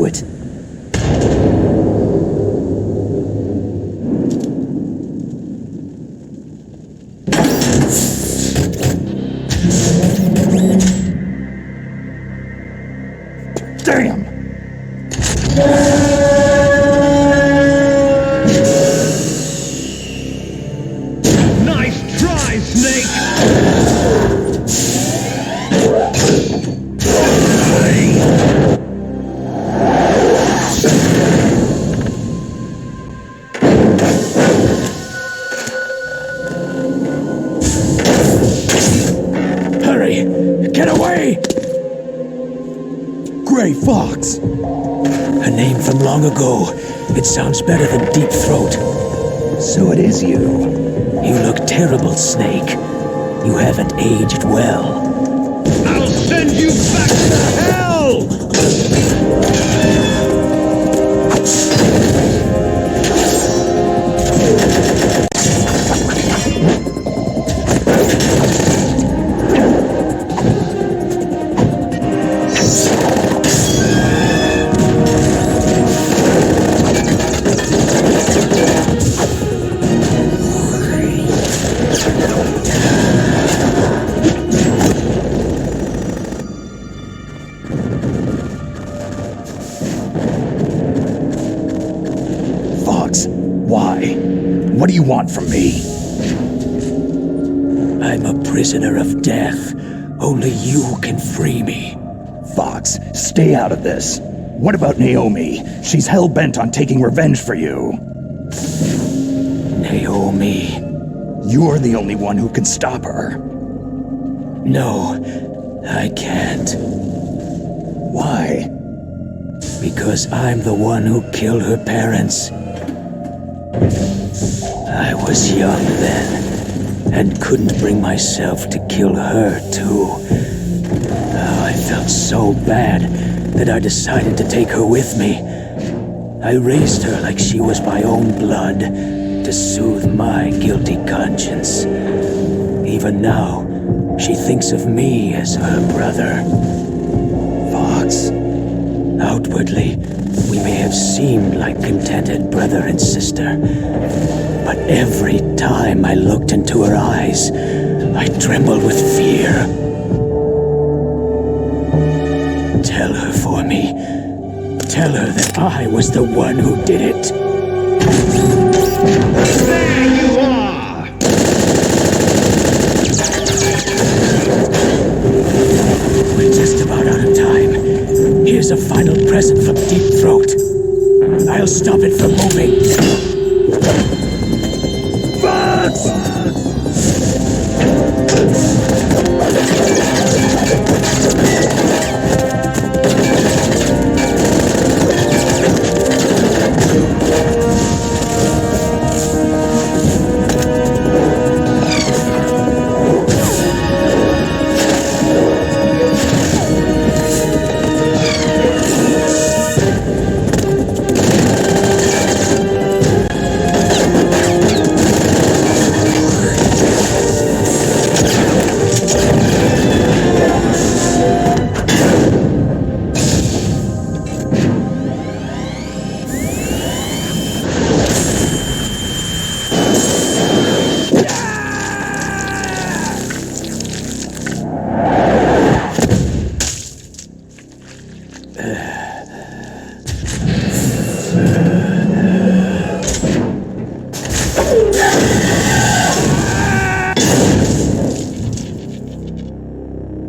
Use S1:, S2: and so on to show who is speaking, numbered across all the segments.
S1: do it.
S2: Damn!
S3: Nice try, Snake!
S1: Hurry! Get away!
S2: Gray Fox!
S1: A name from long ago. It sounds better than Deep Throat.
S2: So it is you.
S1: You look terrible, Snake. You haven't aged well.
S3: I'll send you back to hell!
S2: Fox, why? What do you want from me?
S1: I'm a prisoner of death. Only you can free me.
S2: Fox, stay out of this. What about Naomi? She's hell-bent on taking revenge for you.
S1: Naomi.
S2: You're the only one who can stop her.
S1: No, I can't.
S2: Why?
S1: Because I'm the one who killed her parents. I was young then, and couldn't bring myself to kill her too. Oh, I felt so bad that I decided to take her with me. I raised her like she was my own blood, to soothe my guilty conscience. Even now, she thinks of me as her brother.
S2: Fox.
S1: Outwardly, we may have seemed like contented brother and sister, but every time I looked into her eyes, I trembled with fear. Tell her for me. Tell her that I was the one who did it.
S3: There you are!
S1: We're just about out of time. Here's a final present from Deep Throat. I'll stop it from moving.
S2: Fox!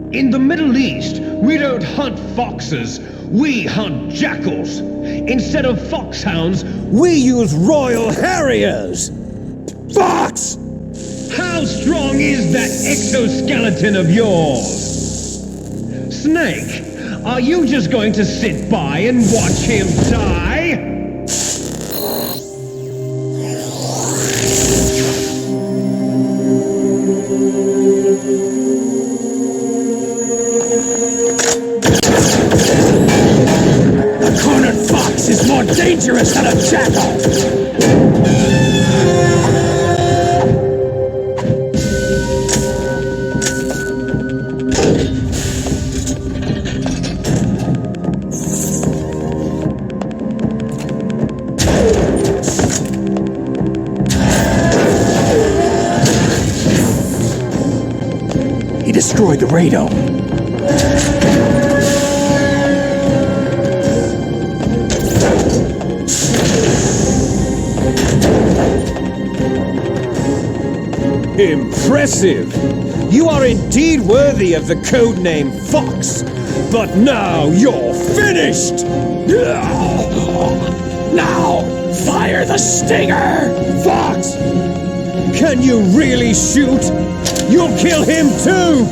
S3: In the Middle East, we don't hunt foxes, we hunt jackals. Instead of foxhounds, we use Royal Harriers.
S2: Fox!
S3: How strong is that exoskeleton of yours? Snake, are you just going to sit by and watch him die?
S1: A cornered fox is more dangerous than a jackal!
S2: destroyed the radome.
S3: Impressive! You are indeed worthy of the codename Fox, but now you're finished!
S1: Now, fire the stinger!
S3: Fox! Can you really shoot? You'll kill him too!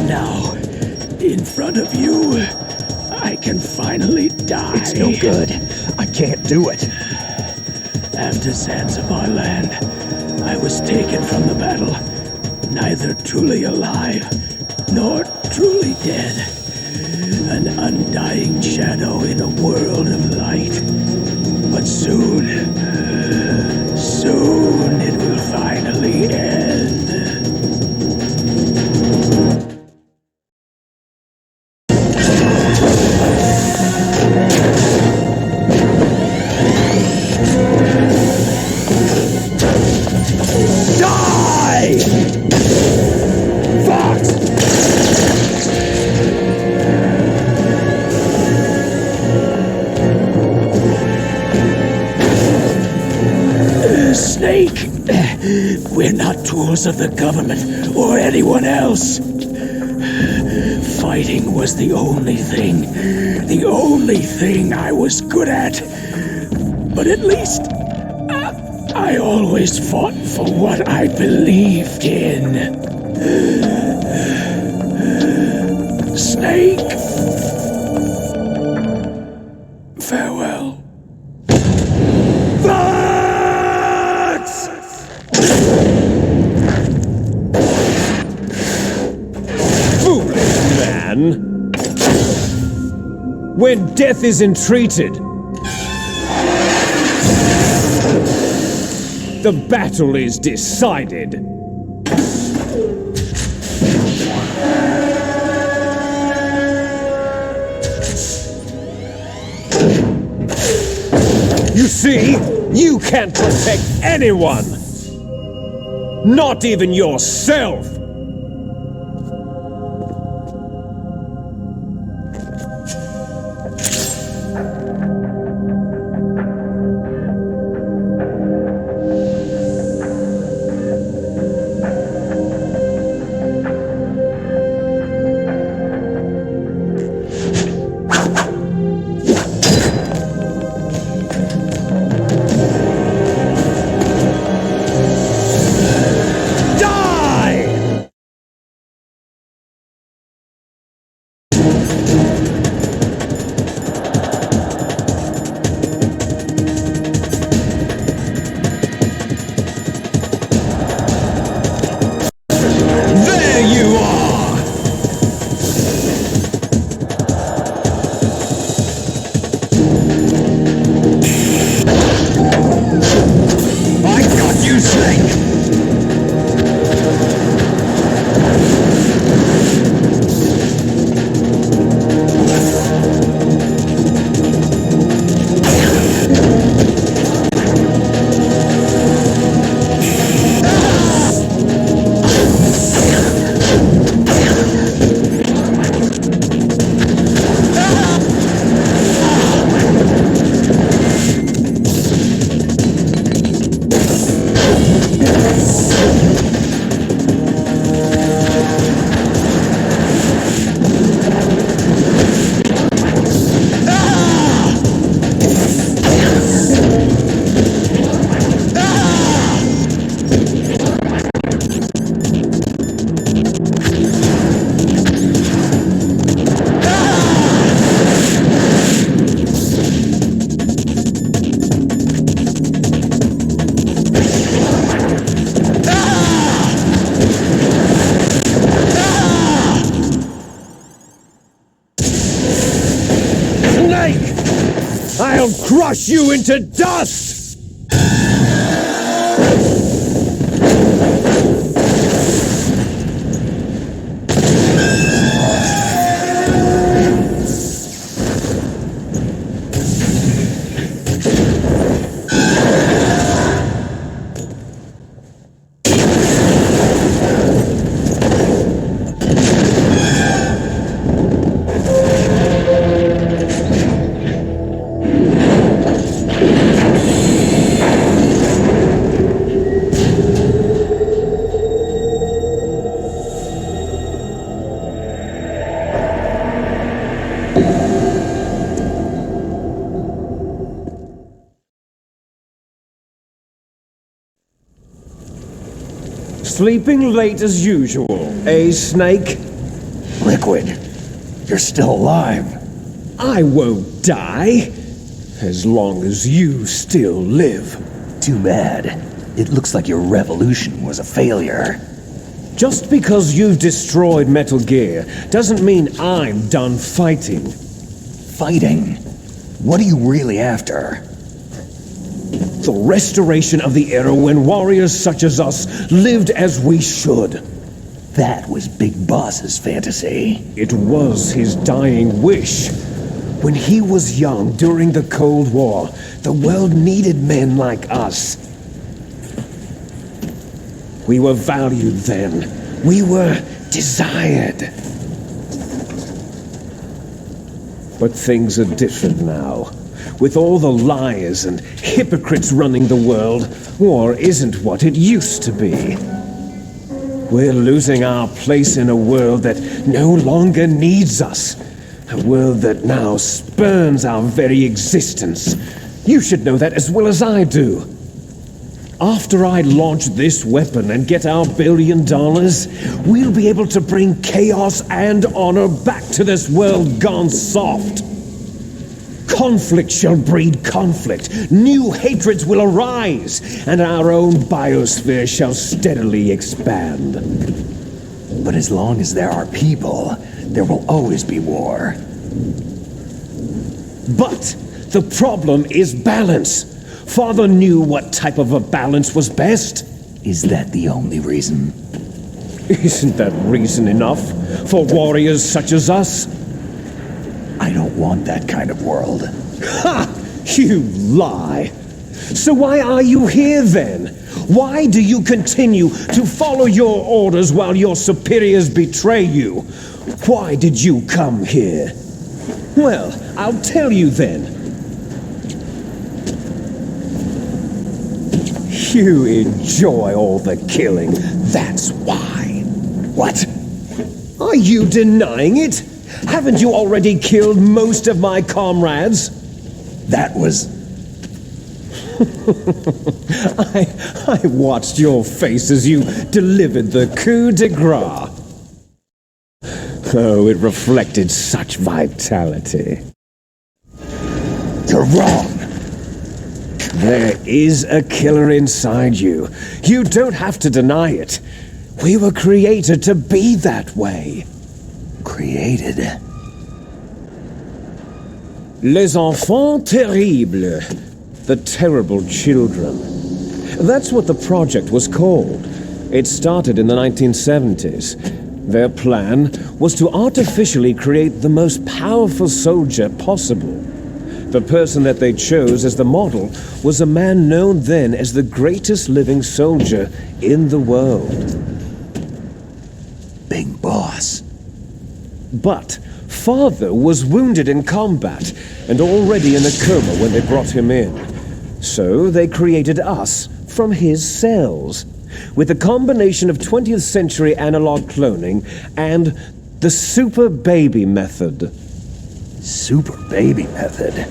S1: Now, in front of you, I can finally die.
S2: It's no good. I can't do it.
S1: After Zanzibar land, I was taken from the battle, neither truly alive nor truly dead. An undying shadow in a world of light. But soon it will finally end.
S2: Die! Fox!
S1: Snake! We're not tools of the government or anyone else. Fighting was the only thing I was good at. But at least I always fought for what I believed in. Snake. Farewell.
S2: Fox!
S3: Foolish man! When death is entreated, the battle is decided. You see, you can't protect anyone! Not even yourself! I'll crush you into dust! Sleeping late as usual, eh, Snake?
S2: Liquid, you're still alive.
S3: I won't die, as long as you still live.
S2: Too bad. It looks like your revolution was a failure.
S3: Just because you've destroyed Metal Gear doesn't mean I'm done fighting.
S2: Fighting? What are you really after?
S3: The restoration of the era when warriors such as us lived as we should.
S2: That was Big Boss's fantasy.
S3: It was his dying wish. When he was young during the Cold War, the world needed men like us. We were valued then. We were desired. But things are different now. With all the liars and hypocrites running the world, war isn't what it used to be. We're losing our place in a world that no longer needs us. A world that now spurns our very existence. You should know that as well as I do. After I launch this weapon and get our $1 billion, we'll be able to bring chaos and honor back to this world gone soft. Conflict shall breed conflict. New hatreds will arise, and our own biosphere shall steadily expand.
S2: But as long as there are people, there will always be war.
S3: But the problem is balance. Father knew what type of a balance was best.
S2: Is that the only reason?
S3: Isn't that reason enough for warriors such as us?
S2: I don't want that kind of world.
S3: Ha! You lie. So why are you here then? Why do you continue to follow your orders while your superiors betray you? Why did you come here? Well, I'll tell you then. You enjoy all the killing, that's why.
S2: What?
S3: Are you denying it? Haven't you already killed most of my comrades?
S2: That was...
S3: I watched your face as you delivered the coup de grace. Oh, it reflected such vitality.
S2: You're wrong.
S3: There is a killer inside you. You don't have to deny it. We were created to be that way.
S2: Created?
S3: Les enfants terribles. The terrible children. That's what the project was called. It started in the 1970s. Their plan was to artificially create the most powerful soldier possible. The person that they chose as the model was a man known then as the greatest living soldier in the world.
S2: Big Boss.
S3: But Father was wounded in combat and already in a coma when they brought him in. So they created us from his cells, with a combination of 20th century analog cloning and the Super Baby method.
S2: Super Baby method?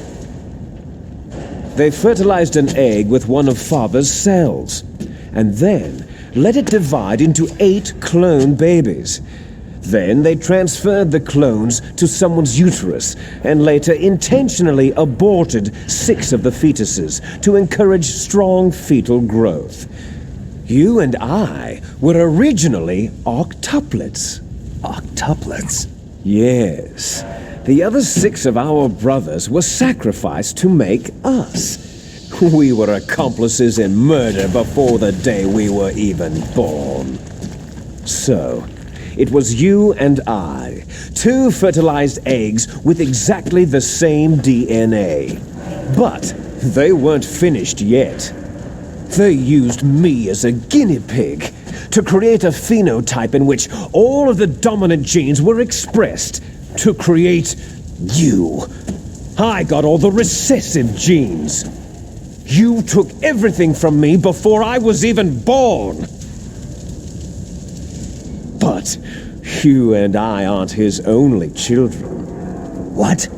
S3: They fertilized an egg with one of Father's cells, and then let it divide into 8 clone babies. Then they transferred the clones to someone's uterus, and later intentionally aborted 6 of the fetuses to encourage strong fetal growth. You and I were originally octuplets.
S2: Octuplets?
S3: Yes. The other 6 of our brothers were sacrificed to make us. We were accomplices in murder before the day we were even born. So, it was you and I, 2 fertilized eggs with exactly the same DNA. But they weren't finished yet. They used me as a guinea pig to create a phenotype in which all of the dominant genes were expressed to create you. I got all the recessive genes. You took everything from me before I was even born. But you and I aren't his only children.
S2: What?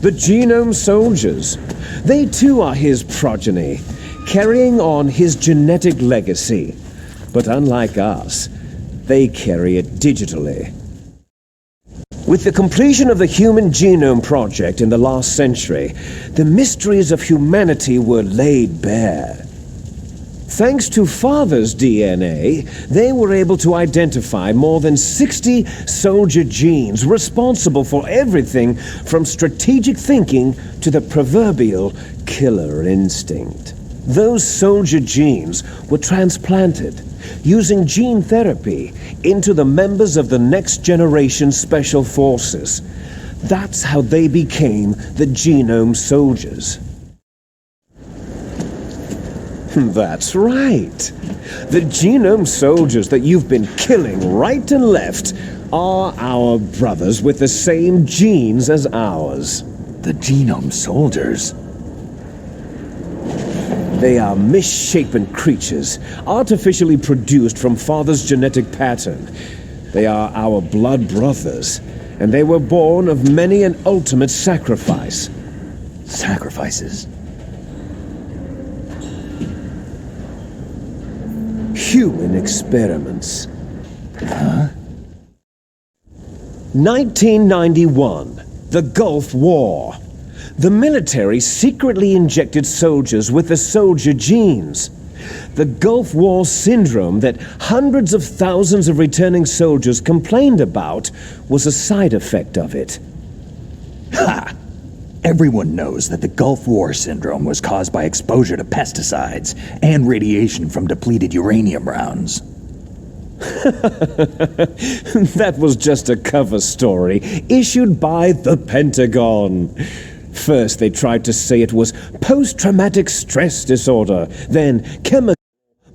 S3: The Genome Soldiers. They too are his progeny, carrying on his genetic legacy. But unlike us, they carry it digitally. With the completion of the Human Genome Project in the last century, the mysteries of humanity were laid bare. Thanks to Father's DNA, they were able to identify more than 60 soldier genes responsible for everything from strategic thinking to the proverbial killer instinct. Those soldier genes were transplanted using gene therapy into the members of the next generation special forces. That's how they became the Genome Soldiers. That's right. The Genome Soldiers that you've been killing right and left are our brothers with the same genes as ours.
S2: The Genome Soldiers?
S3: They are misshapen creatures, artificially produced from Father's genetic pattern. They are our blood brothers, and they were born of many an ultimate sacrifice.
S2: Sacrifices?
S3: Human experiments.
S2: Huh?
S3: 1991, the Gulf War. The military secretly injected soldiers with the soldier genes. The Gulf War syndrome that hundreds of thousands of returning soldiers complained about was a side effect of it.
S2: Ha! Everyone knows that the Gulf War syndrome was caused by exposure to pesticides and radiation from depleted uranium rounds.
S3: That was just a cover story issued by the Pentagon. First, they tried to say it was post-traumatic stress disorder, then chemical,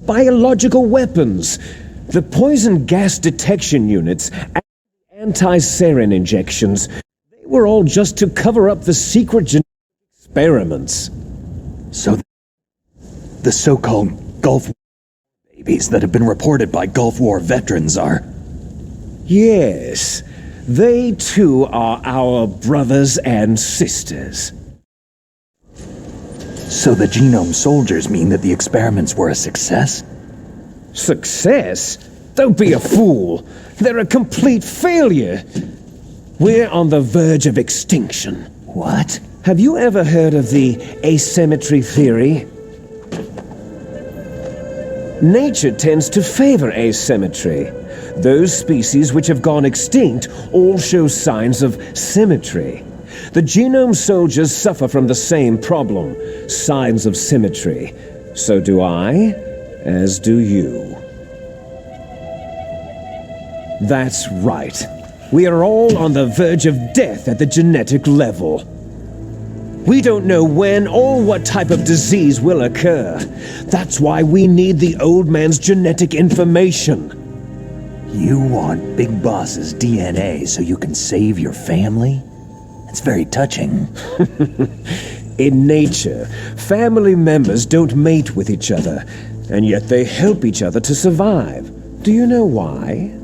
S3: biological weapons, the poison gas detection units, and anti-sarin injections. They were all just to cover up the secret genetic experiments.
S2: So the so-called Gulf War babies that have been reported by Gulf War veterans are...
S3: Yes. They too are our brothers and sisters.
S2: So the Genome Soldiers mean that the experiments were a success?
S3: Success? Don't be a fool. They're a complete failure. We're on the verge of extinction.
S2: What?
S3: Have you ever heard of the asymmetry theory? Nature tends to favor asymmetry. Those species which have gone extinct all show signs of symmetry. The Genome Soldiers suffer from the same problem, signs of symmetry. So do I, as do you. That's right. We are all on the verge of death at the genetic level. We don't know when or what type of disease will occur. That's why we need the old man's genetic information.
S2: You want Big Boss's DNA so you can save your family? That's very touching.
S3: In nature, family members don't mate with each other, and yet they help each other to survive. Do you know why?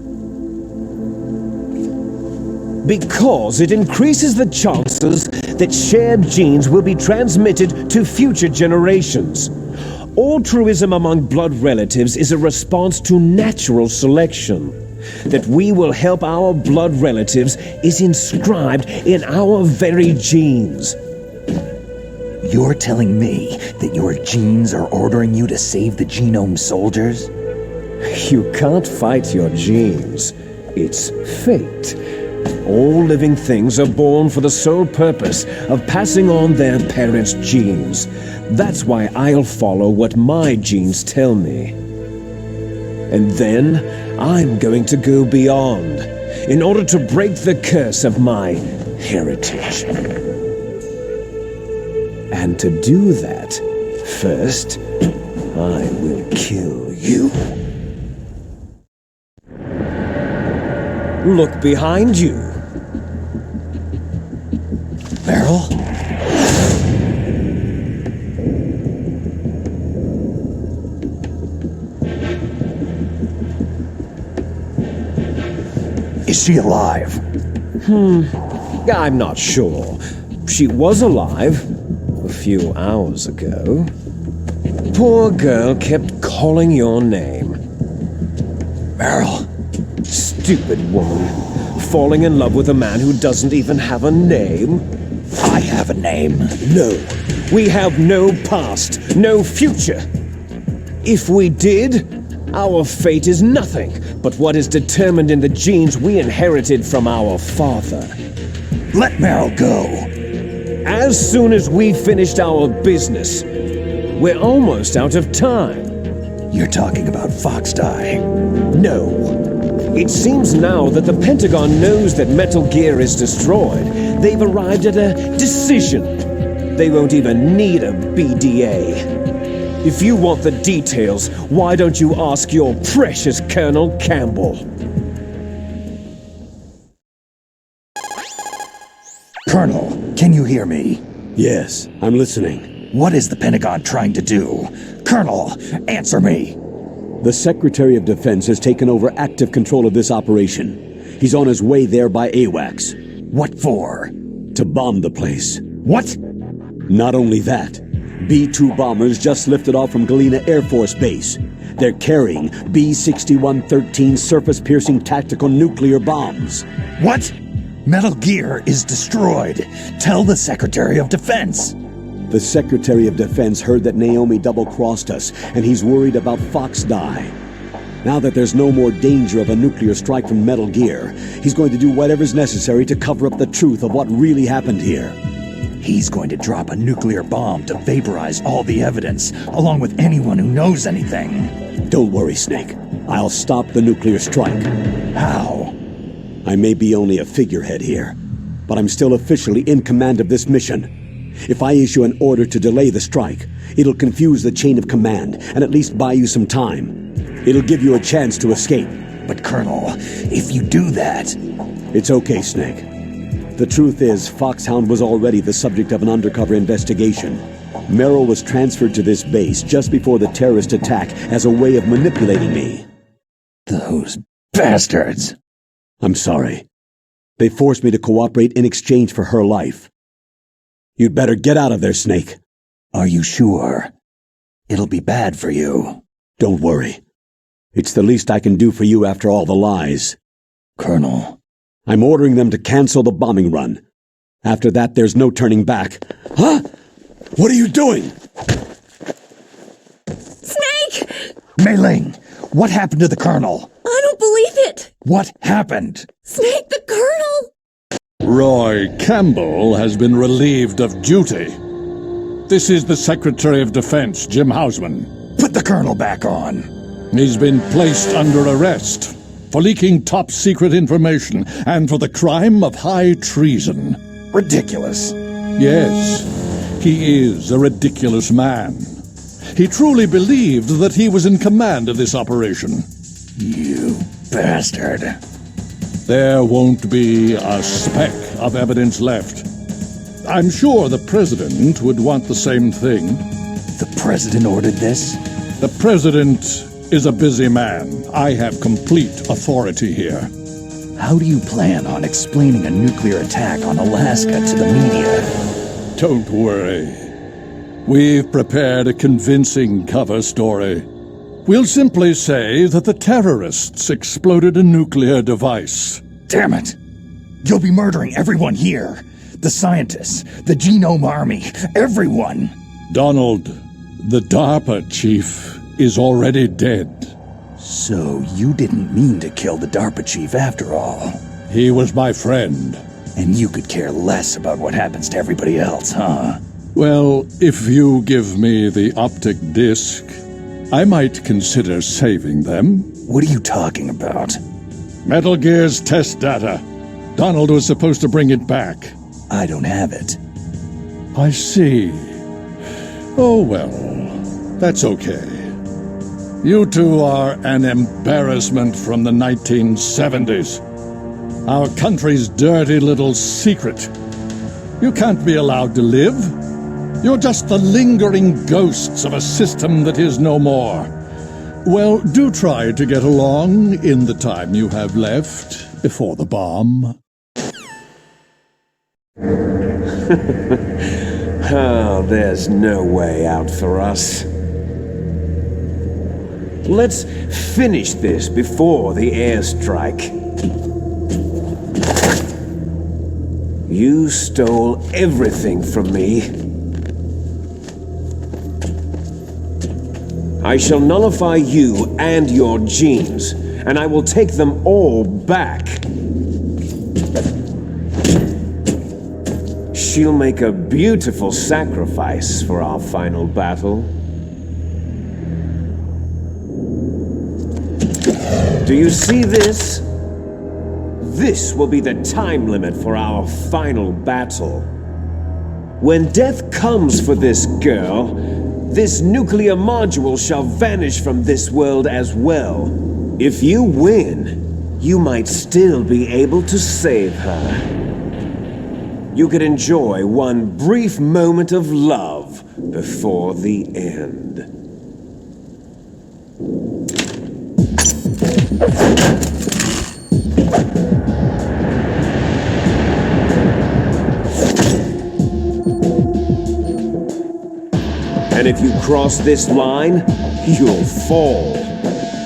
S3: Because it increases the chances that shared genes will be transmitted to future generations. Altruism among blood relatives is a response to natural selection. That we will help our blood relatives is inscribed in our very genes.
S2: You're telling me that your genes are ordering you to save the Genome Soldiers?
S3: You can't fight your genes. It's fate. All living things are born for the sole purpose of passing on their parents' genes. That's why I'll follow what my genes tell me. And then I'm going to go beyond in order to break the curse of my heritage. And to do that, first, I will kill you. Look behind you.
S2: Meryl? Is she alive?
S3: I'm not sure. She was alive a few hours ago. Poor girl kept calling your name.
S2: Meryl,
S3: Stupid woman. Falling in love with a man who doesn't even have a name?
S2: I have a name.
S3: No. We have no past, no future. If we did, our fate is nothing but what is determined in the genes we inherited from our father.
S2: Let Meryl go.
S3: As soon as we finished our business, we're almost out of time.
S2: You're talking about Foxdie.
S3: No. It seems now that the Pentagon knows that Metal Gear is destroyed. They've arrived at a decision. They won't even need a BDA. If you want the details, why don't you ask your precious Colonel Campbell?
S2: Colonel, can you hear me?
S1: Yes, I'm listening.
S2: What is the Pentagon trying to do? Colonel, answer me!
S1: The Secretary of Defense has taken over active control of this operation. He's on his way there by AWACS.
S2: What for?
S1: To bomb the place.
S2: What?
S1: Not only that, B-2 bombers just lifted off from Galena Air Force Base. They're carrying B-6113 surface-piercing tactical nuclear bombs.
S2: What? Metal Gear is destroyed. Tell the Secretary of Defense.
S1: The Secretary of Defense heard that Naomi double-crossed us, and he's worried about Foxdie. Now that there's no more danger of a nuclear strike from Metal Gear, he's going to do whatever's necessary to cover up the truth of what really happened here.
S2: He's going to drop a nuclear bomb to vaporize all the evidence, along with anyone who knows anything.
S1: Don't worry, Snake. I'll stop the nuclear strike.
S2: How?
S1: I may be only a figurehead here, but I'm still officially in command of this mission. If I issue an order to delay the strike, it'll confuse the chain of command and at least buy you some time. It'll give you a chance to escape.
S2: But Colonel, if you do that...
S1: It's okay, Snake. The truth is, Foxhound was already the subject of an undercover investigation. Meryl was transferred to this base just before the terrorist attack as a way of manipulating me.
S2: Those bastards!
S1: I'm sorry. They forced me to cooperate in exchange for her life. You'd better get out of there, Snake.
S2: Are you sure? It'll be bad for you.
S1: Don't worry. It's the least I can do for you after all the lies.
S2: Colonel.
S1: I'm ordering them to cancel the bombing run. After that, there's no turning back. Huh? What are you doing?
S4: Snake!
S2: Mei Ling, what happened to the Colonel?
S4: I don't believe it!
S2: What happened?
S4: Snake, the Colonel!
S5: Roy Campbell has been relieved of duty. This is the Secretary of Defense, Jim Hausman.
S2: Put the Colonel back on.
S5: He's been placed under arrest for leaking top-secret information and for the crime of high treason.
S2: Ridiculous.
S5: Yes, he is a ridiculous man. He truly believed that he was in command of this operation.
S2: You bastard.
S5: There won't be a speck of evidence left. I'm sure the President would want the same thing.
S2: The President ordered this?
S5: The President is a busy man. I have complete authority here.
S2: How do you plan on explaining a nuclear attack on Alaska to the media?
S5: Don't worry. We've prepared a convincing cover story. We'll simply say that the terrorists exploded a nuclear device.
S2: Damn it! You'll be murdering everyone here. The scientists, the Genome Army, everyone.
S5: Donald, the DARPA chief, is already dead.
S2: So you didn't mean to kill the DARPA chief after all.
S5: He was my friend.
S2: And you could care less about what happens to everybody else, huh?
S5: Well, if you give me the optic disc, I might consider saving them.
S2: What are you talking about?
S5: Metal Gear's test data. Donald was supposed to bring it back.
S2: I don't have it.
S5: I see. Oh well, that's okay. You two are an embarrassment from the 1970s. Our country's dirty little secret. You can't be allowed to live. You're just the lingering ghosts of a system that is no more. Well, do try to get along in the time you have left before the bomb.
S3: Oh, there's no way out for us. Let's finish this before the airstrike. You stole everything from me. I shall nullify you and your genes, and I will take them all back. She'll make a beautiful sacrifice for our final battle. Do you see this? This will be the time limit for our final battle. When death comes for this girl, this nuclear module shall vanish from this world as well. If you win, you might still be able to save her. You could enjoy one brief moment of love before the end. And if you cross this line, you'll fall.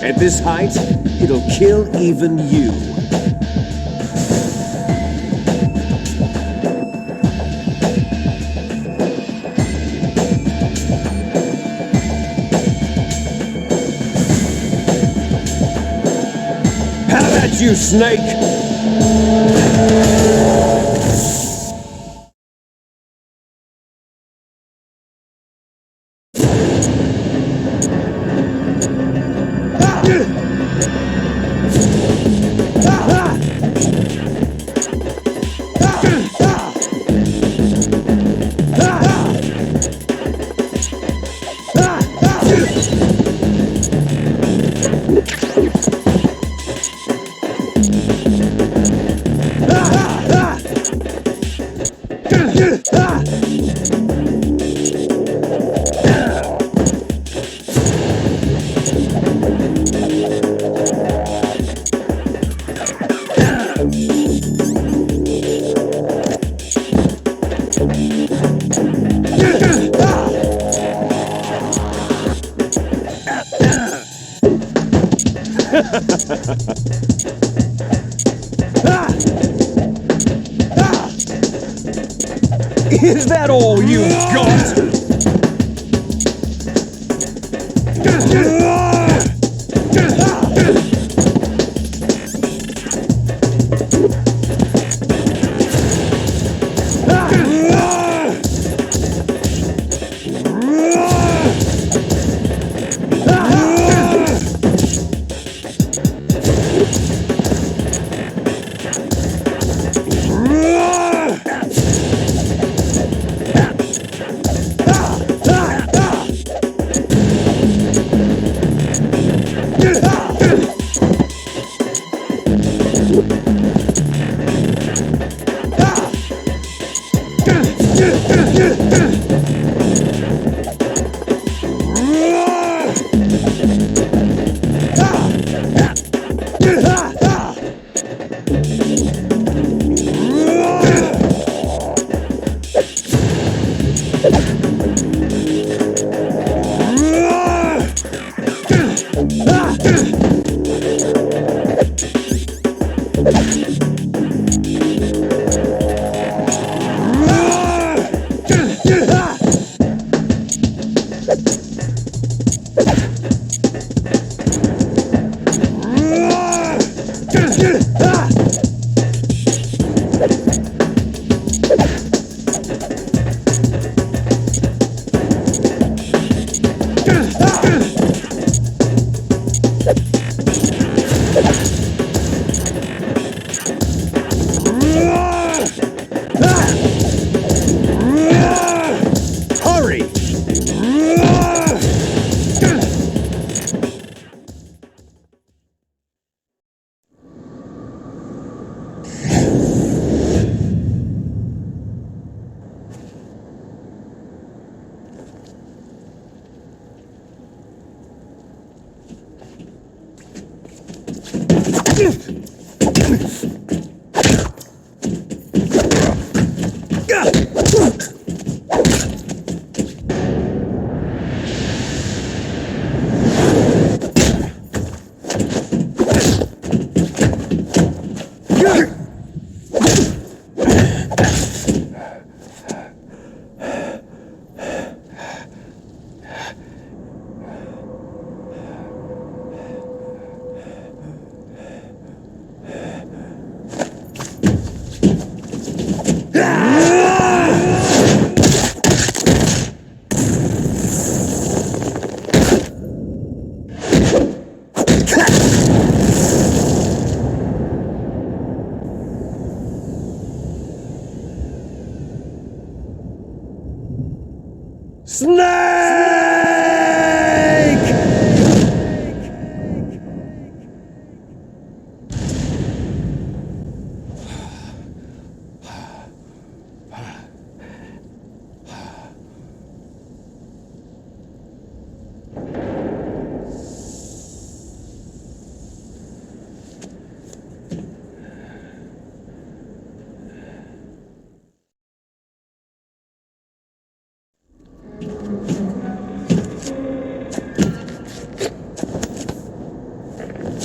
S3: At this height, it'll kill even you. Have at you, Snake! Is that all you've got?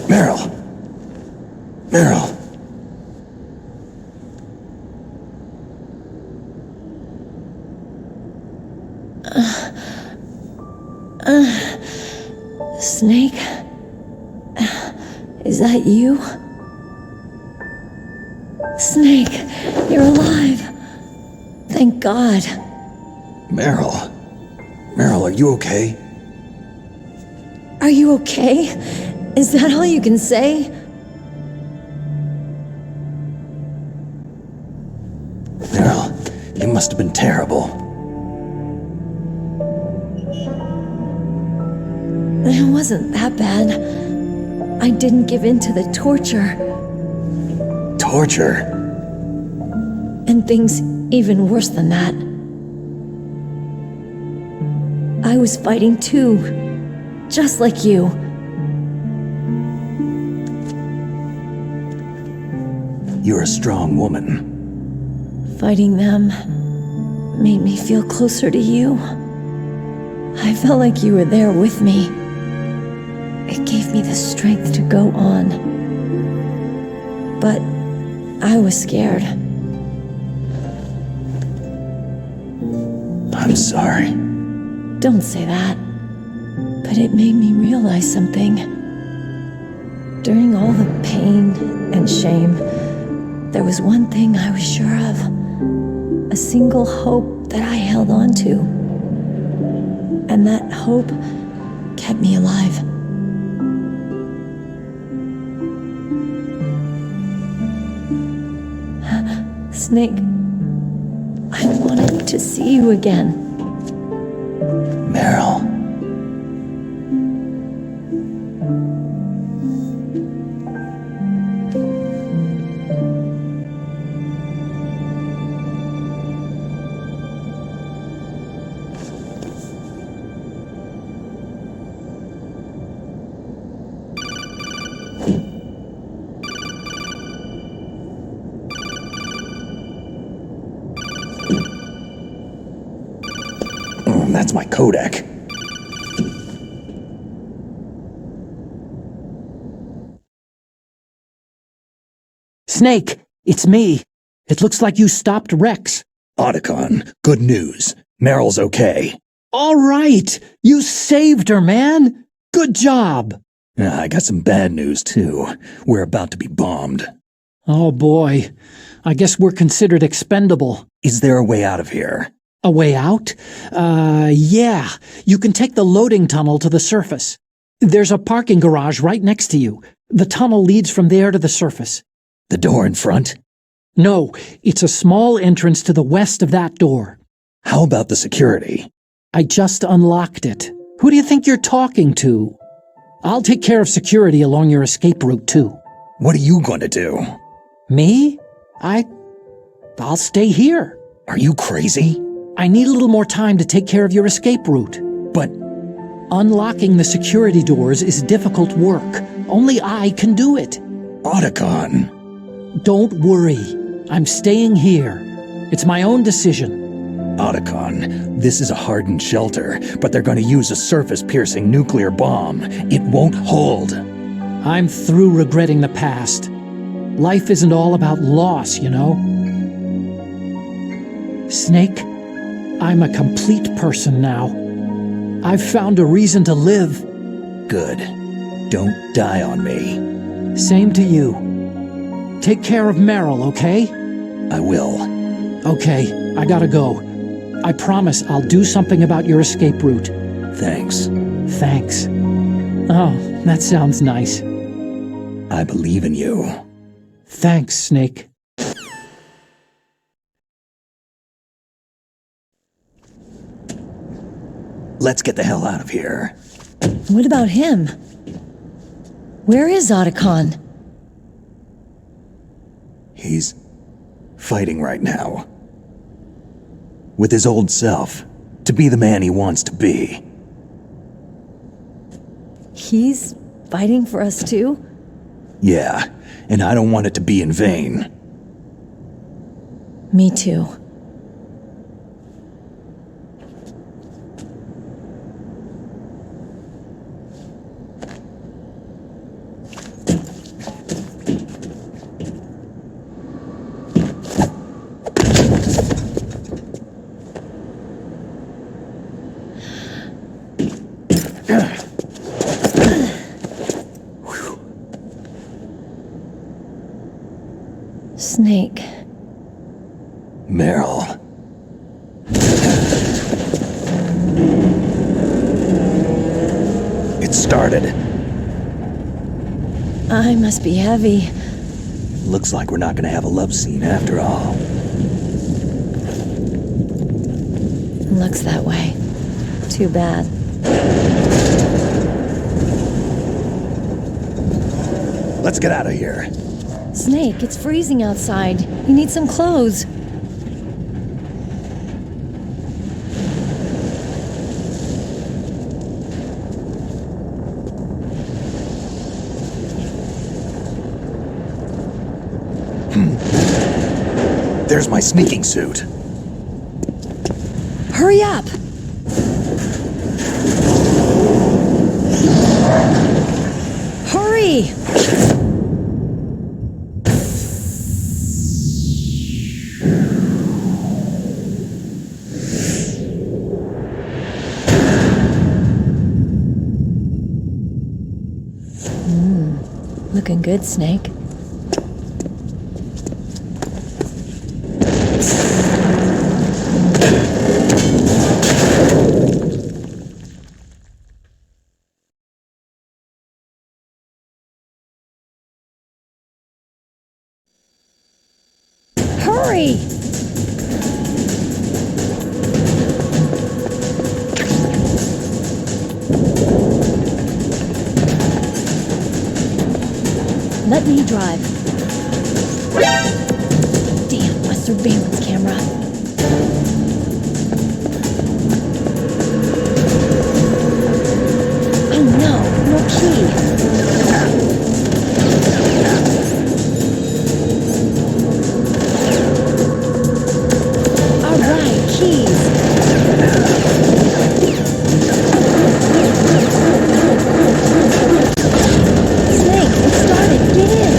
S2: Meryl! Meryl!
S4: Snake? Is that you? Snake, you're alive. Thank God.
S2: Meryl? Meryl, are you okay?
S4: Are you okay? Is that all you can say?
S2: Meryl, you must have been terrible.
S4: It wasn't that bad. I didn't give in to the torture.
S2: Torture?
S4: And things even worse than that. I was fighting too, just like you.
S2: You're a strong woman.
S4: Fighting them made me feel closer to you. I felt like you were there with me. It gave me the strength to go on. But I was scared.
S2: I'm sorry.
S4: Don't say that. But it made me realize something. During all the pain and shame, there was one thing I was sure of. A single hope that I held on to. And that hope kept me alive. Snake, I wanted to see you again.
S2: Meryl. That's my Kodak.
S6: Snake, it's me. It looks like you stopped Rex.
S2: Otacon, good news. Meryl's okay.
S6: All right, you saved her, man. Good job.
S2: I got some bad news, too. We're about to be bombed.
S6: Oh boy, I guess we're considered expendable.
S2: Is there a way out of here?
S6: A way out? Yeah. You can take the loading tunnel to the surface. There's a parking garage right next to you. The tunnel leads from there to the surface.
S2: The door in front?
S6: No, it's a small entrance to the west of that door.
S2: How about the security?
S6: I just unlocked it. Who do you think you're talking to? I'll take care of security along your escape route, too.
S2: What are you going to do?
S6: Me? I'll stay here.
S2: Are you crazy?
S6: I need a little more time to take care of your escape route.
S2: But
S6: unlocking the security doors is difficult work. Only I can do it.
S2: Otacon.
S6: Don't worry. I'm staying here. It's my own decision.
S2: Otacon, this is a hardened shelter, but they're going to use a surface-piercing nuclear bomb. It won't hold.
S6: I'm through regretting the past. Life isn't all about loss, you know? Snake, I'm a complete person now. I've found a reason to live.
S2: Good. Don't die on me.
S6: Same to you. Take care of Meryl, okay?
S2: I will.
S6: Okay, I gotta go. I promise I'll do something about your escape route.
S2: Thanks.
S6: Thanks. Oh, that sounds nice.
S2: I believe in you.
S6: Thanks, Snake.
S2: Let's get the hell out of here.
S4: What about him? Where is Otacon?
S2: He's fighting right now. With his old self, to be the man he wants to be.
S4: He's fighting for us too?
S2: Yeah, and I don't want it to be in vain.
S4: Me too. Snake.
S2: Meryl. It started.
S4: I must be heavy.
S2: Looks like we're not gonna have a love scene after all.
S4: Looks that way. Too bad.
S2: Let's get out of here.
S4: Snake, it's freezing outside. You need some clothes.
S2: There's my sneaking suit.
S4: Hurry up! Hurry! Looking good, Snake. Hurry! Let me drive. Damn, my surveillance camera. Oh no, no key. All right, keys. Snake, it started. Get in.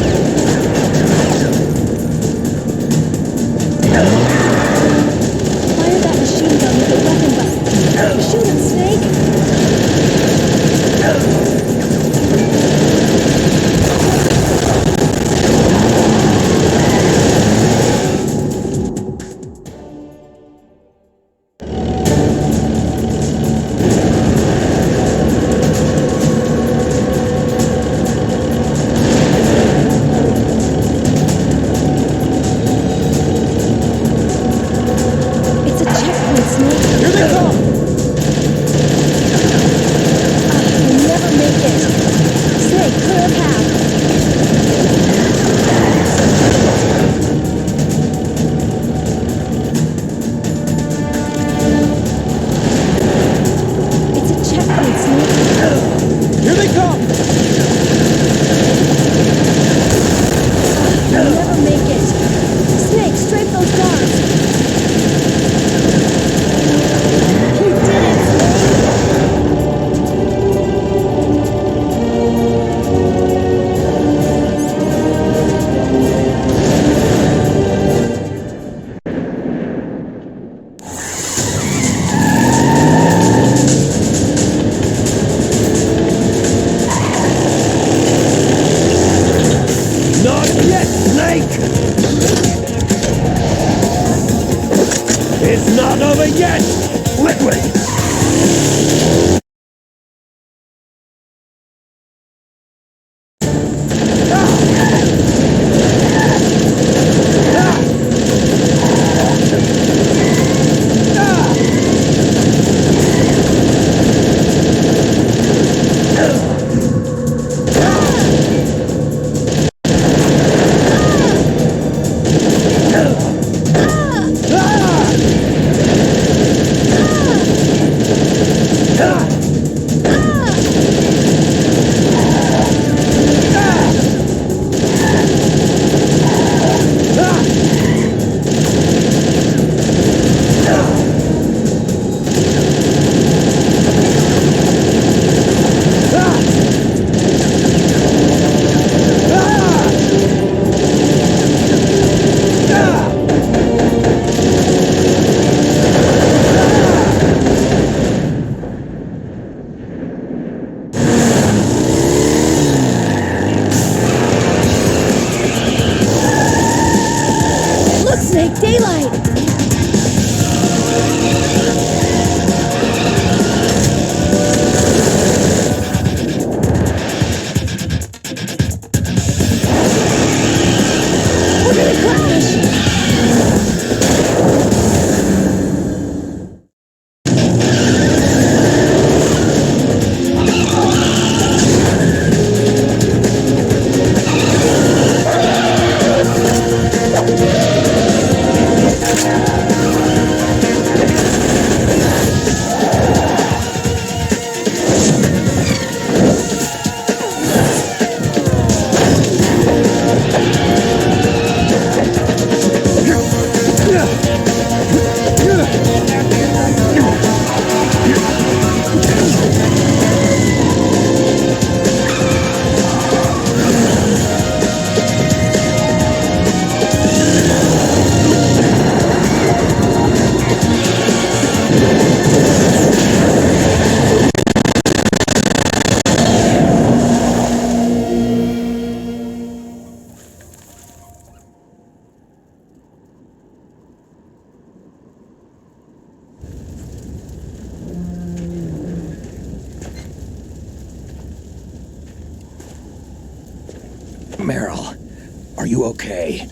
S2: Are you okay?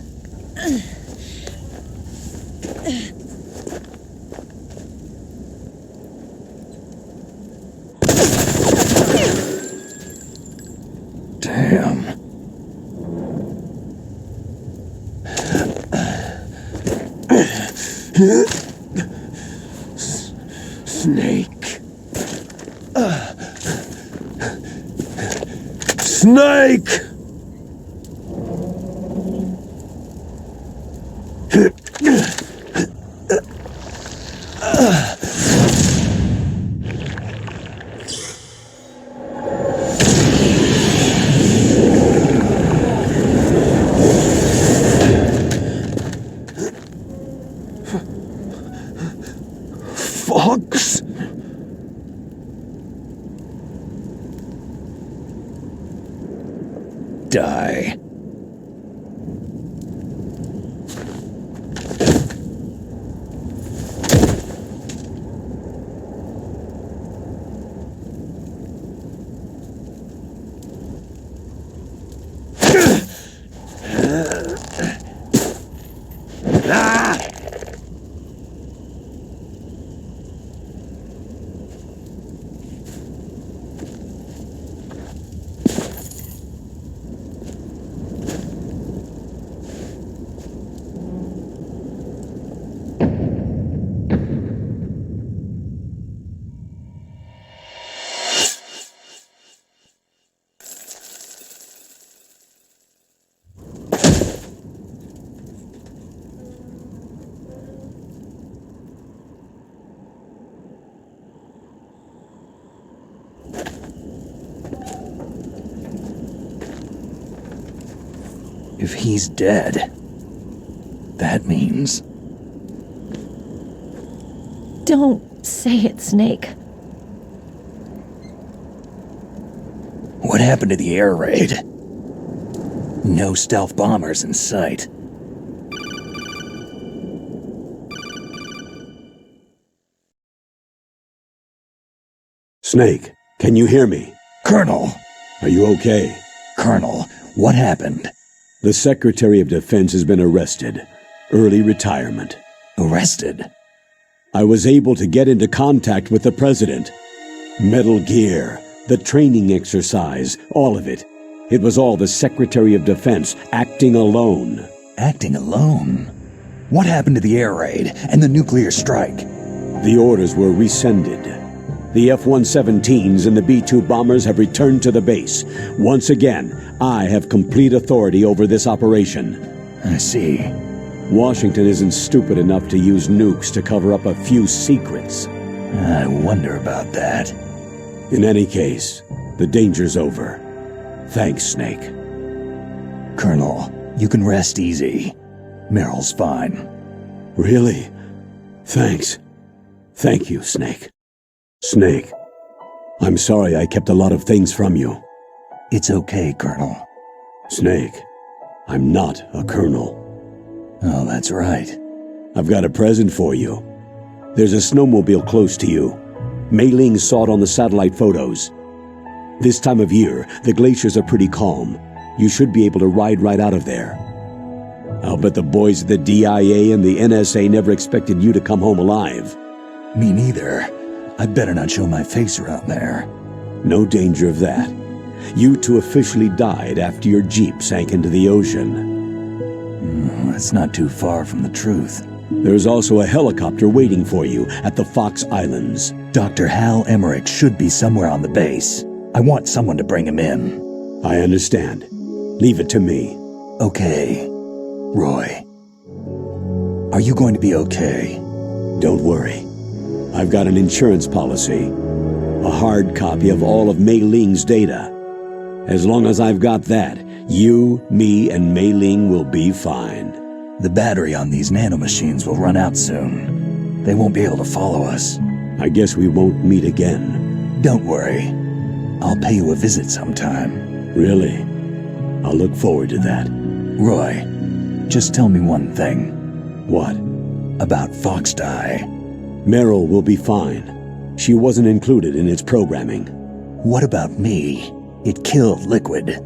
S2: Damn.
S3: Snake. Snake! Fox?
S2: Die. If he's dead, that means...
S4: Don't say it, Snake.
S2: What happened to the air raid? No stealth bombers in sight.
S7: Snake, can you hear me?
S2: Colonel!
S7: Are you okay?
S2: Colonel, what happened?
S7: The Secretary of Defense has been arrested. Early retirement.
S2: Arrested?
S7: I was able to get into contact with the President. Metal Gear, the training exercise, all of it. It was all the Secretary of Defense acting alone.
S2: Acting alone? What happened to the air raid and the nuclear strike?
S7: The orders were rescinded. The F-117s and the B-2 bombers have returned to the base. Once again, I have complete authority over this operation.
S2: I see.
S7: Washington isn't stupid enough to use nukes to cover up a few secrets.
S2: I wonder about that.
S7: In any case, the danger's over. Thanks, Snake.
S2: Colonel, you can rest easy. Meryl's fine.
S7: Really? Thanks. Thank you, Snake. Snake, I'm sorry I kept a lot of things from you.
S2: It's okay, Colonel.
S7: Snake, I'm not a colonel.
S2: Oh, that's right.
S7: I've got a present for you. There's a snowmobile close to you. Mei Ling saw it on the satellite photos. This time of year, the glaciers are pretty calm. You should be able to ride right out of there. I'll bet the boys at the DIA and the NSA never expected you to come home alive.
S2: Me neither. I'd better not show my face around there.
S7: No danger of that. You two officially died after your Jeep sank into the ocean.
S2: That's not too far from the truth.
S7: There's also a helicopter waiting for you at the Fox Islands.
S2: Dr. Hal Emmerich should be somewhere on the base. I want someone to bring him in.
S7: I understand. Leave it to me.
S2: Okay. Roy. Are you going to be okay?
S7: Don't worry. I've got an insurance policy. A hard copy of all of Mei Ling's data. As long as I've got that, you, me, and Mei Ling will be fine.
S2: The battery on these nanomachines will run out soon. They won't be able to follow us.
S7: I guess we won't meet again.
S2: Don't worry. I'll pay you a visit sometime.
S7: Really? I'll look forward to that.
S2: Roy, just tell me one thing.
S7: What?
S2: About Fox Die.
S7: Meryl will be fine. She wasn't included in its programming.
S2: What about me? It killed Liquid.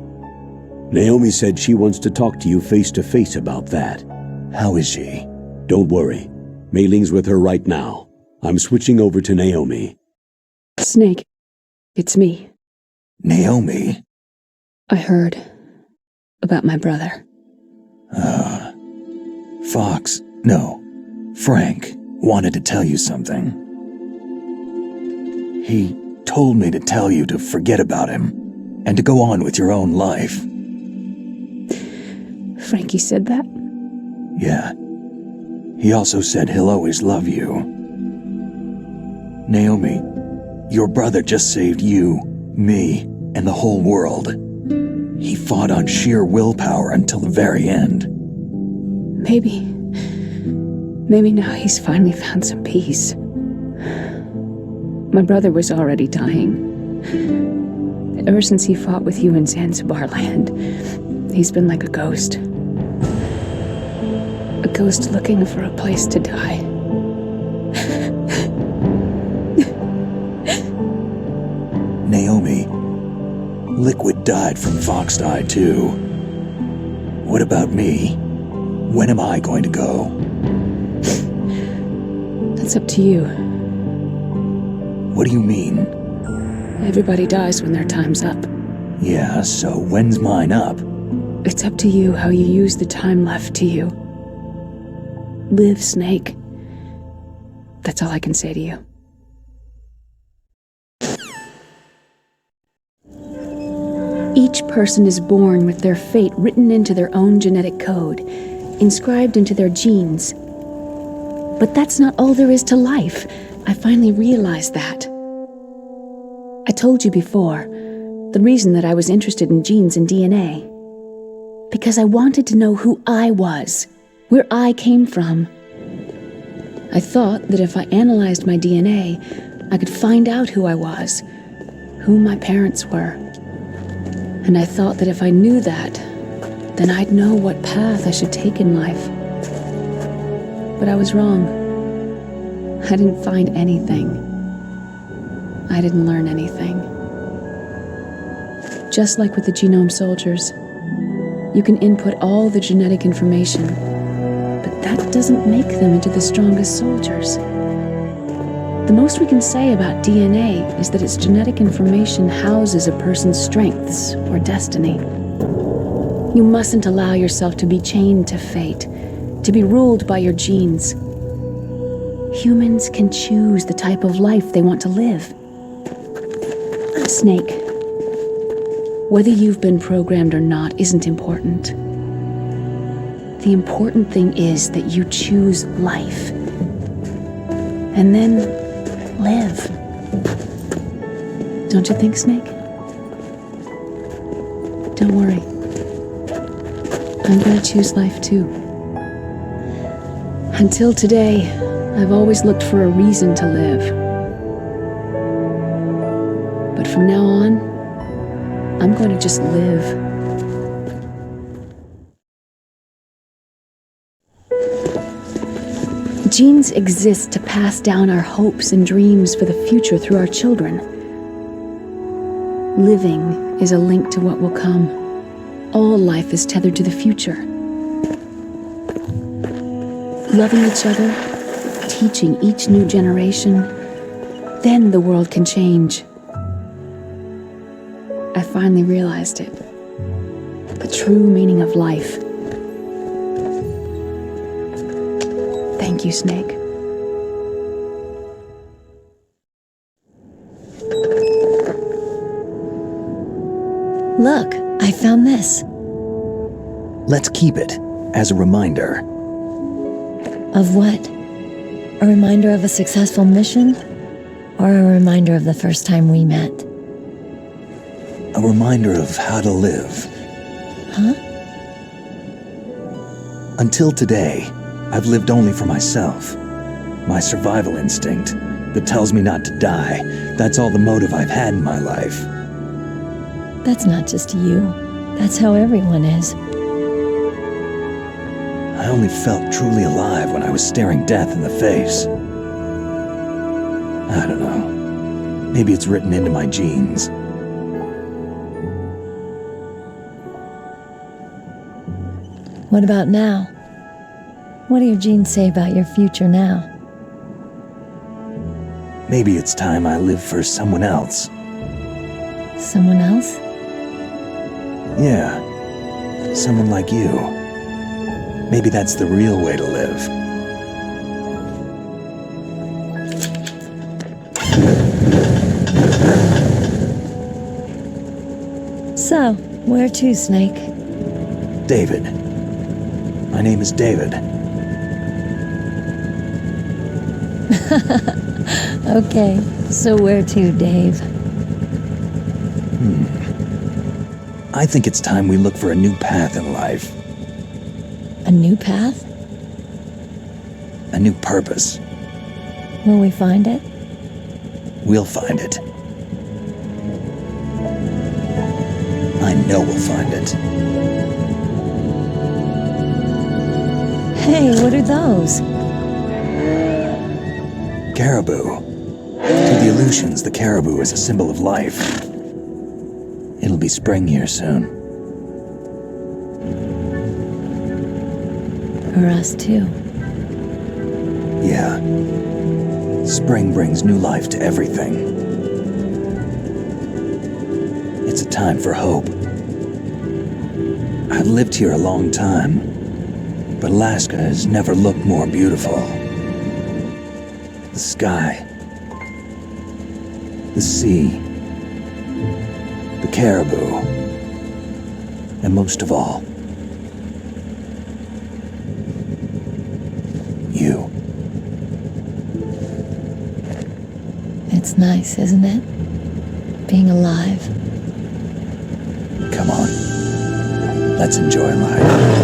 S7: Naomi said she wants to talk to you face to face about that.
S2: How is she?
S7: Don't worry. Mei Ling's with her right now. I'm switching over to Naomi.
S8: Snake, it's me.
S2: Naomi?
S8: I heard about my brother.
S2: Fox, no, Frank wanted to tell you something. He told me to tell you to forget about him and to go on with your own life.
S8: Frankie said that?
S2: Yeah. He also said he'll always love you. Naomi, your brother just saved you, me, and the whole world. He fought on sheer willpower until the very end.
S8: Maybe now he's finally found some peace. My brother was already dying. Ever since he fought with you in Zanzibar land, he's been like a ghost. A ghost looking for a place to die.
S2: Naomi, Liquid died from Fox Die too. What about me? When am I going to go?
S8: That's up to you.
S2: What do you mean?
S8: Everybody dies when their time's up.
S2: Yeah, so when's mine up?
S8: It's up to you how you use the time left to you. Live, Snake. That's all I can say to you. Each person is born with their fate written into their own genetic code, inscribed into their genes. But that's not all there is to life. I finally realized that. I told you before, the reason that I was interested in genes and DNA. Because I wanted to know who I was, where I came from. I thought that if I analyzed my DNA, I could find out who I was, who my parents were. And I thought that if I knew that, then I'd know what path I should take in life. But I was wrong. I didn't find anything. I didn't learn anything. Just like with the Genome Soldiers, you can input all the genetic information, but that doesn't make them into the strongest soldiers. The most we can say about DNA is that its genetic information houses a person's strengths or destiny. You mustn't allow yourself to be chained to fate, to be ruled by your genes. Humans can choose the type of life they want to live. Snake, whether you've been programmed or not isn't important. The important thing is that you choose life. And then live. Don't you think, Snake? Don't worry. I'm gonna choose life too. Until today, I've always looked for a reason to live. But from now on, I'm going to just live. Genes exist to pass down our hopes and dreams for the future through our children. Living is a link to what will come. All life is tethered to the future. Loving each other, teaching each new generation, then the world can change. I finally realized it. The true meaning of life. Thank you, Snake.
S4: Look, I found this.
S2: Let's keep it as a reminder.
S4: Of what? A reminder of a successful mission? Or a reminder of the first time we met?
S2: A reminder of how to live.
S4: Huh?
S2: Until today, I've lived only for myself. My survival instinct that tells me not to die. That's all the motive I've had in my life.
S4: That's not just you. That's how everyone is.
S2: I only felt truly alive when I was staring death in the face. I don't know. Maybe it's written into my genes.
S4: What about now? What do your genes say about your future now?
S2: Maybe it's time I live for someone else.
S4: Someone else?
S2: Yeah, someone like you. Maybe that's the real way to live.
S4: So, where to, Snake?
S2: David. My name is David.
S4: Okay, so where to, Dave?
S2: I think it's time we look for a new path in life.
S4: A new path?
S2: A new purpose.
S4: Will we find it?
S2: We'll find it. I know we'll find it.
S4: Hey, what are those?
S2: Caribou. To the Aleutians, the caribou is a symbol of life. It'll be spring here soon.
S4: For us, too.
S2: Yeah. Spring brings new life to everything. It's a time for hope. I've lived here a long time, but Alaska has never looked more beautiful. The sky, the sea, the caribou, and most of all, you.
S4: It's nice, isn't it? Being alive.
S2: Come on, let's enjoy life.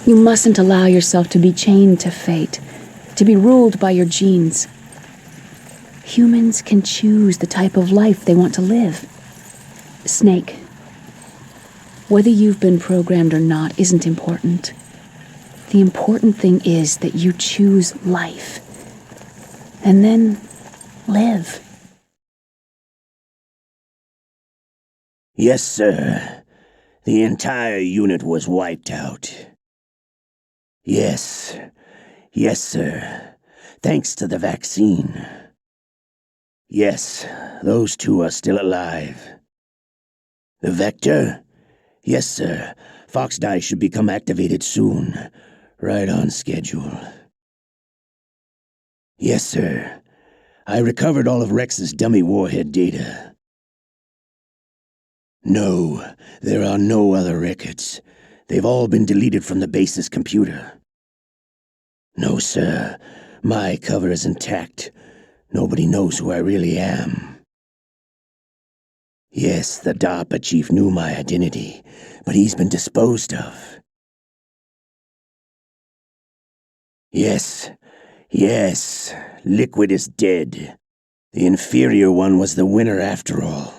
S8: You mustn't allow yourself to be chained to fate, to be ruled by your genes. Humans can choose the type of life they want to live. Snake, whether you've been programmed or not isn't important. The important thing is that you choose life. And then live.
S1: Yes, sir. The entire unit was wiped out. Yes. Yes, sir. Thanks to the vaccine. Yes, those two are still alive. The Vector? Yes, sir. Foxdie should become activated soon. Right on schedule. Yes, sir. I recovered all of Rex's dummy warhead data. No, there are no other records. They've all been deleted from the base's computer. No, sir. My cover is intact. Nobody knows who I really am. Yes, the DARPA chief knew my identity, but he's been disposed of. Yes, Liquid is dead. The inferior one was the winner after all.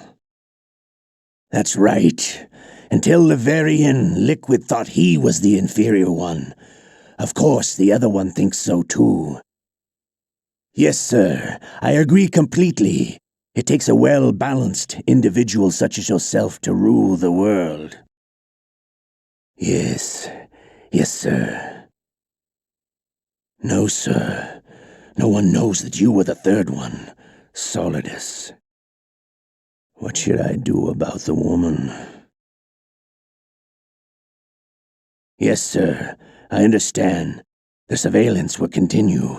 S1: That's right. Until the very end, Liquid thought he was the inferior one. Of course, the other one thinks so too. Yes, sir, I agree completely. It takes a well-balanced individual such as yourself to rule the world. Yes, sir. No, sir. No one knows that you were the third one, Solidus. What should I do about the woman? Yes, sir. I understand. The surveillance will continue.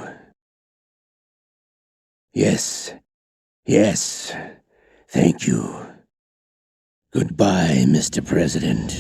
S1: Yes. Thank you. Goodbye, Mr. President.